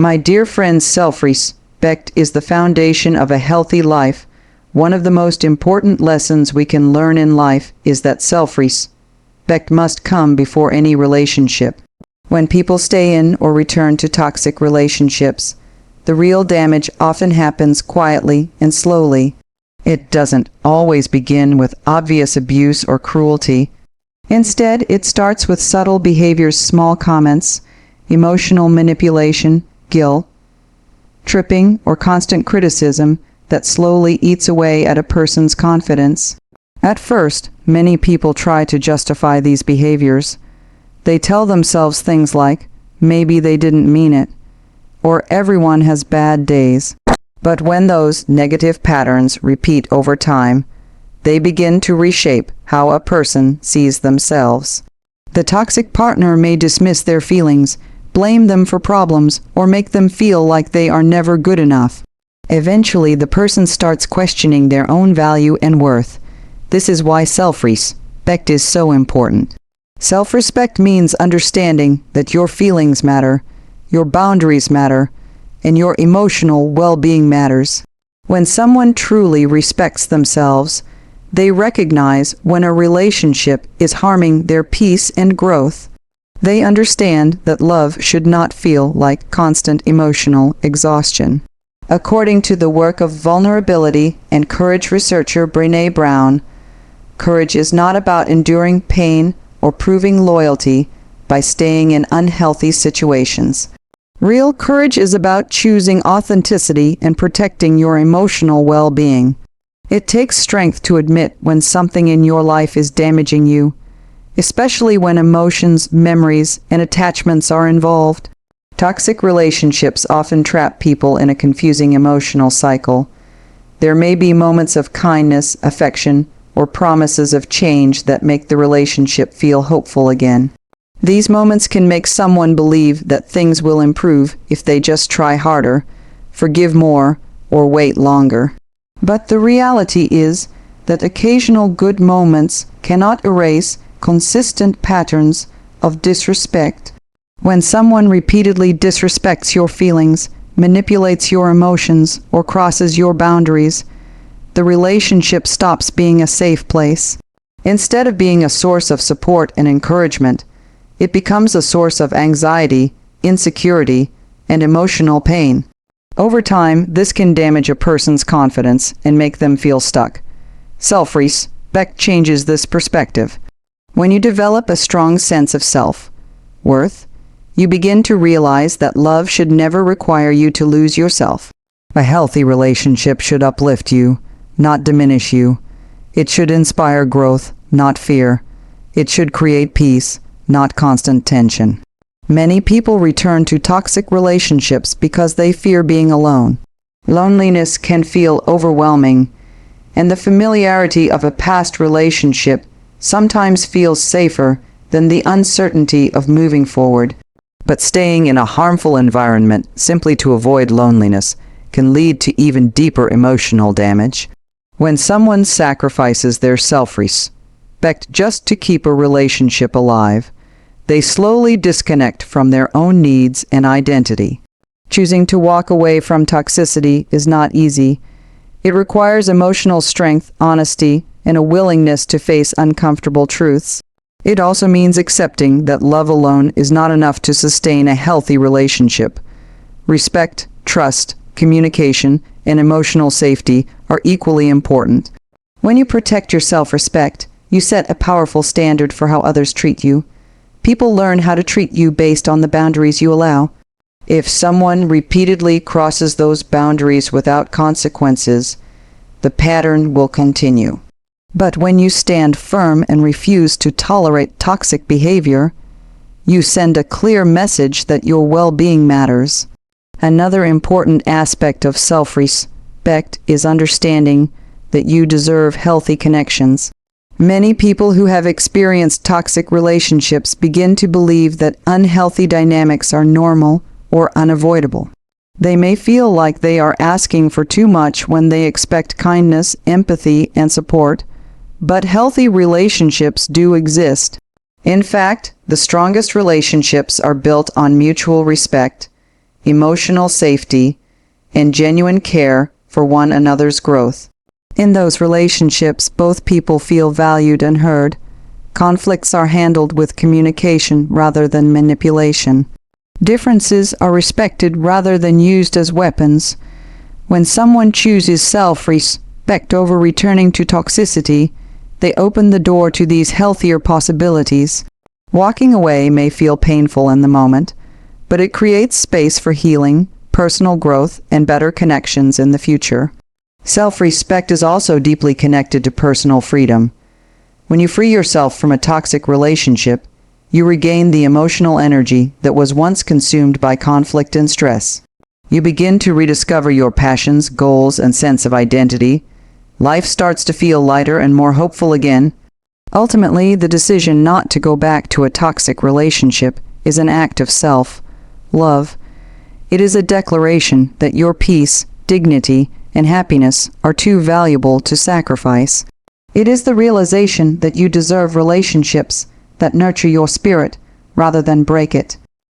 My dear friends, self-respect is the foundation of a healthy life. One of the most important lessons we can learn in life is that self-respect must come before any relationship. When people stay in or return to toxic relationships, the real damage often happens quietly and slowly. It doesn't always begin with obvious abuse or cruelty. Instead, it starts with subtle behaviors, small comments, emotional manipulation, guilt, tripping, or constant criticism that slowly eats away at a person's confidence. At first, many people try to justify these behaviors. They tell themselves things like, maybe they didn't mean it, or everyone has bad days. But when those negative patterns repeat over time, they begin to reshape how a person sees themselves. The toxic partner may dismiss their feelings, blame them for problems, or make them feel like they are never good enough. Eventually, the person starts questioning their own value and worth. This is why self-respect is so important. Self-respect means understanding that your feelings matter, your boundaries matter, and your emotional well-being matters. When someone truly respects themselves, they recognize when a relationship is harming their peace and growth. They understand that love should not feel like constant emotional exhaustion. According to the work of vulnerability and courage researcher Brené Brown, courage is not about enduring pain or proving loyalty by staying in unhealthy situations. Real courage is about choosing authenticity and protecting your emotional well-being. It takes strength to admit when something in your life is damaging you, especially when emotions, memories, and attachments are involved. Toxic relationships often trap people in a confusing emotional cycle. There may be moments of kindness, affection, or promises of change that make the relationship feel hopeful again. These moments can make someone believe that things will improve if they just try harder, forgive more, or wait longer. But the reality is that occasional good moments cannot erase consistent patterns of disrespect. When someone repeatedly disrespects your feelings, manipulates your emotions, or crosses your boundaries, the relationship stops being a safe place. Instead of being a source of support and encouragement, it becomes a source of anxiety, insecurity, and emotional pain. Over time, this can damage a person's confidence and make them feel stuck. Self-respect changes this perspective. When you develop a strong sense of self-worth, you begin to realize that love should never require you to lose yourself. A healthy relationship should uplift you, not diminish you. It should inspire growth, not fear. It should create peace, not constant tension. Many people return to toxic relationships because they fear being alone. Loneliness can feel overwhelming, and the familiarity of a past relationship sometimes feels safer than the uncertainty of moving forward. But staying in a harmful environment simply to avoid loneliness can lead to even deeper emotional damage. When someone sacrifices their self-respect just to keep a relationship alive, they slowly disconnect from their own needs and identity. Choosing to walk away from toxicity is not easy. It requires emotional strength, honesty, and a willingness to face uncomfortable truths. It also means accepting that love alone is not enough to sustain a healthy relationship. Respect, trust, communication, and emotional safety are equally important. When you protect your self-respect, you set a powerful standard for how others treat you. People learn how to treat you based on the boundaries you allow. If someone repeatedly crosses those boundaries without consequences, the pattern will continue. But when you stand firm and refuse to tolerate toxic behavior, you send a clear message that your well-being matters. Another important aspect of self-respect is understanding that you deserve healthy connections. Many people who have experienced toxic relationships begin to believe that unhealthy dynamics are normal or unavoidable. They may feel like they are asking for too much when they expect kindness, empathy, and support, but healthy relationships do exist. In fact, the strongest relationships are built on mutual respect, emotional safety, and genuine care for one another's growth. In those relationships, both people feel valued and heard. Conflicts are handled with communication rather than manipulation. Differences are respected rather than used as weapons. When someone chooses self-respect over returning to toxicity, they open the door to these healthier possibilities. Walking away may feel painful in the moment, but it creates space for healing, personal growth, and better connections in the future. Self-respect is also deeply connected to personal freedom. When you free yourself from a toxic relationship, you regain the emotional energy that was once consumed by conflict and stress. You begin to rediscover your passions, goals, and sense of identity. Life starts to feel lighter and more hopeful again. Ultimately, the decision not to go back to a toxic relationship is an act of self-love. It is a declaration that your peace, dignity, and happiness are too valuable to sacrifice. It is the realization that you deserve relationships that nurture your spirit rather than break it.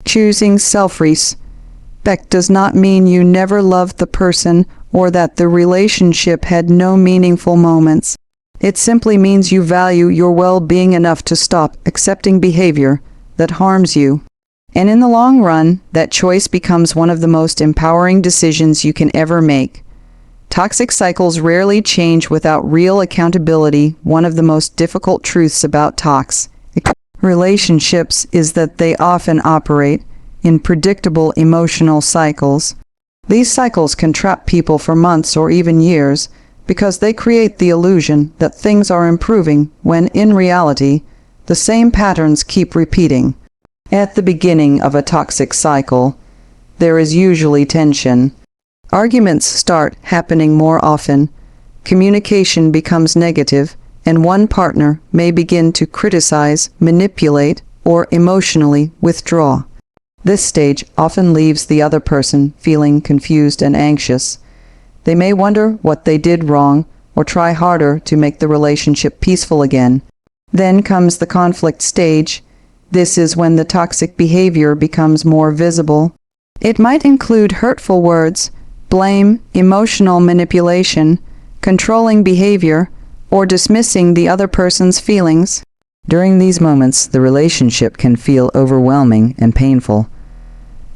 Choosing self-respect does not mean you never loved the person or that the relationship had no meaningful moments. It simply means you value your well-being enough to stop accepting behavior that harms you. And in the long run, that choice becomes one of the most empowering decisions you can ever make. Toxic cycles rarely change without real accountability. One of the most difficult truths about toxic relationships is that they often operate in predictable emotional cycles. These cycles can trap people for months or even years because they create the illusion that things are improving when, in reality, the same patterns keep repeating. At the beginning of a toxic cycle, there is usually tension. Arguments start happening more often, communication becomes negative, and one partner may begin to criticize, manipulate, or emotionally withdraw. This stage often leaves the other person feeling confused and anxious. They may wonder what they did wrong or try harder to make the relationship peaceful again. Then comes the conflict stage. This is when the toxic behavior becomes more visible. It might include hurtful words, blame, emotional manipulation, controlling behavior, or dismissing the other person's feelings. During these moments, the relationship can feel overwhelming and painful.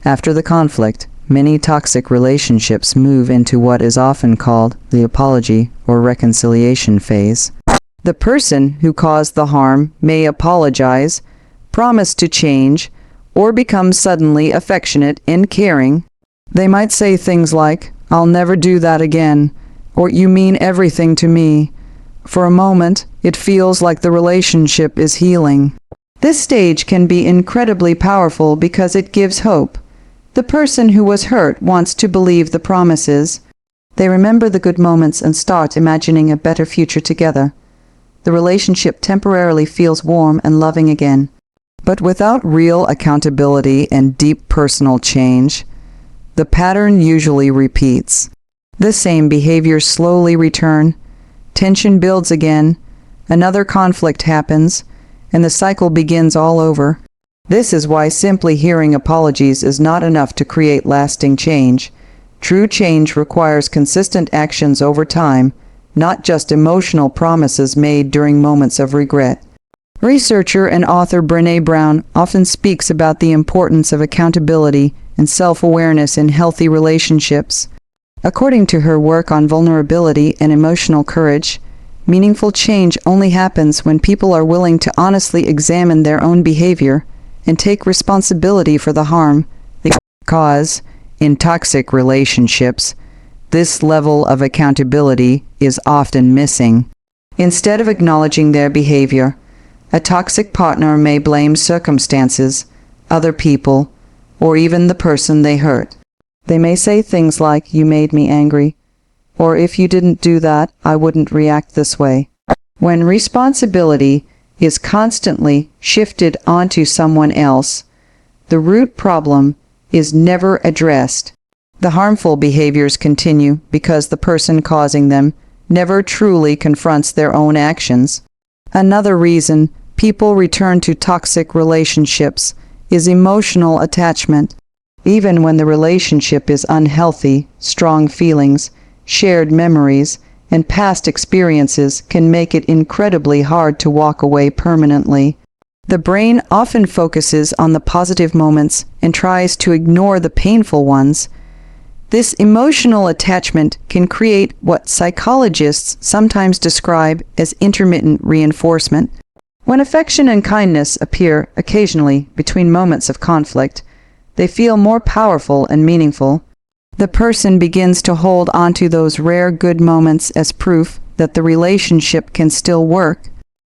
After the conflict, many toxic relationships move into what is often called the apology or reconciliation phase. The person who caused the harm may apologize, promise to change, or become suddenly affectionate and caring. They might say things like, "I'll never do that again," or "You mean everything to me." For a moment, it feels like the relationship is healing. This stage can be incredibly powerful because it gives hope. The person who was hurt wants to believe the promises. They remember the good moments and start imagining a better future together. The relationship temporarily feels warm and loving again. But without real accountability and deep personal change, the pattern usually repeats. The same behaviors slowly return, tension builds again, another conflict happens, and the cycle begins all over. This is why simply hearing apologies is not enough to create lasting change. True change requires consistent actions over time, not just emotional promises made during moments of regret. Researcher and author Brené Brown often speaks about the importance of accountability and self-awareness in healthy relationships. According to her work on vulnerability and emotional courage, meaningful change only happens when people are willing to honestly examine their own behavior and take responsibility for the harm they cause. In toxic relationships, this level of accountability is often missing. Instead of acknowledging their behavior, a toxic partner may blame circumstances, other people, or even the person they hurt. They may say things like, "You made me angry," or "If you didn't do that, I wouldn't react this way." When responsibility is constantly shifted onto someone else, the root problem is never addressed. The harmful behaviors continue because the person causing them never truly confronts their own actions. Another reason people return to toxic relationships is emotional attachment. Even when the relationship is unhealthy, strong feelings, shared memories, and past experiences can make it incredibly hard to walk away permanently. The brain often focuses on the positive moments and tries to ignore the painful ones. This emotional attachment can create what psychologists sometimes describe as intermittent reinforcement. When affection and kindness appear occasionally between moments of conflict, they feel more powerful and meaningful. The person begins to hold onto those rare good moments as proof that the relationship can still work.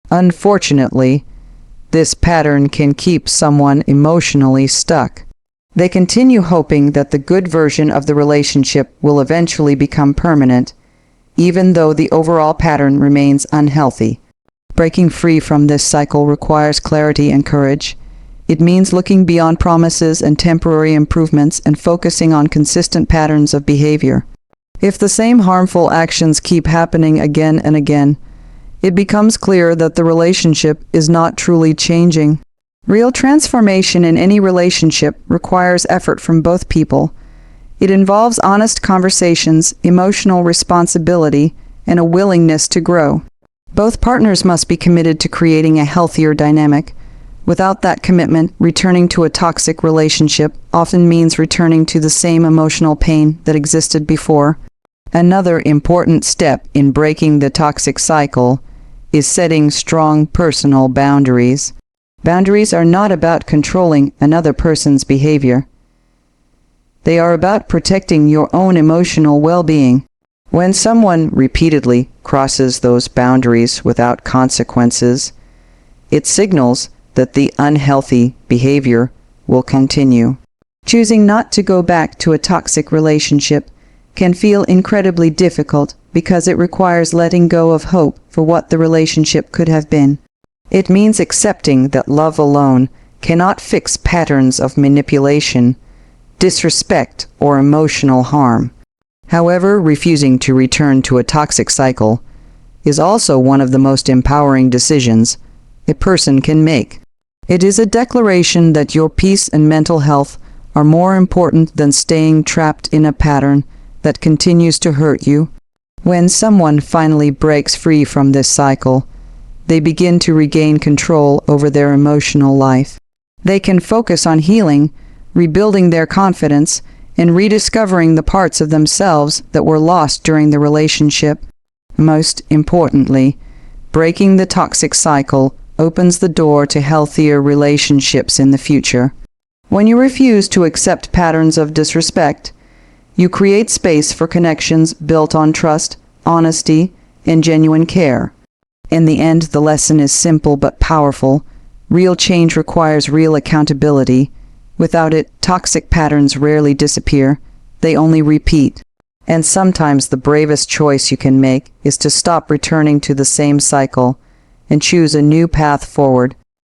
Unfortunately, this pattern can keep someone emotionally stuck. They continue hoping that the good version of the relationship will eventually become permanent, even though the overall pattern remains unhealthy. Breaking free from this cycle requires clarity and courage. It means looking beyond promises and temporary improvements and focusing on consistent patterns of behavior. If the same harmful actions keep happening again and again, it becomes clear that the relationship is not truly changing. Real transformation in any relationship requires effort from both people. It involves honest conversations, emotional responsibility, and a willingness to grow. Both partners must be committed to creating a healthier dynamic. Without that commitment, returning to a toxic relationship often means returning to the same emotional pain that existed before. Another important step in breaking the toxic cycle is setting strong personal boundaries. Boundaries are not about controlling another person's behavior. They are about protecting your own emotional well-being. When someone repeatedly crosses those boundaries without consequences, it signals that the unhealthy behavior will continue. Choosing not to go back to a toxic relationship can feel incredibly difficult because it requires letting go of hope for what the relationship could have been. It means accepting that love alone cannot fix patterns of manipulation, disrespect, or emotional harm. However, refusing to return to a toxic cycle is also one of the most empowering decisions a person can make. It is a declaration that your peace and mental health are more important than staying trapped in a pattern that continues to hurt you. When someone finally breaks free from this cycle, they begin to regain control over their emotional life. They can focus on healing, rebuilding their confidence, and rediscovering the parts of themselves that were lost during the relationship. Most importantly, breaking the toxic cycle opens the door to healthier relationships in the future. When you refuse to accept patterns of disrespect, you create space for connections built on trust, honesty, and genuine care. In the end, the lesson is simple but powerful. Real change requires real accountability. Without it, toxic patterns rarely disappear. They only repeat. And sometimes the bravest choice you can make is to stop returning to the same cycle and choose a new path forward.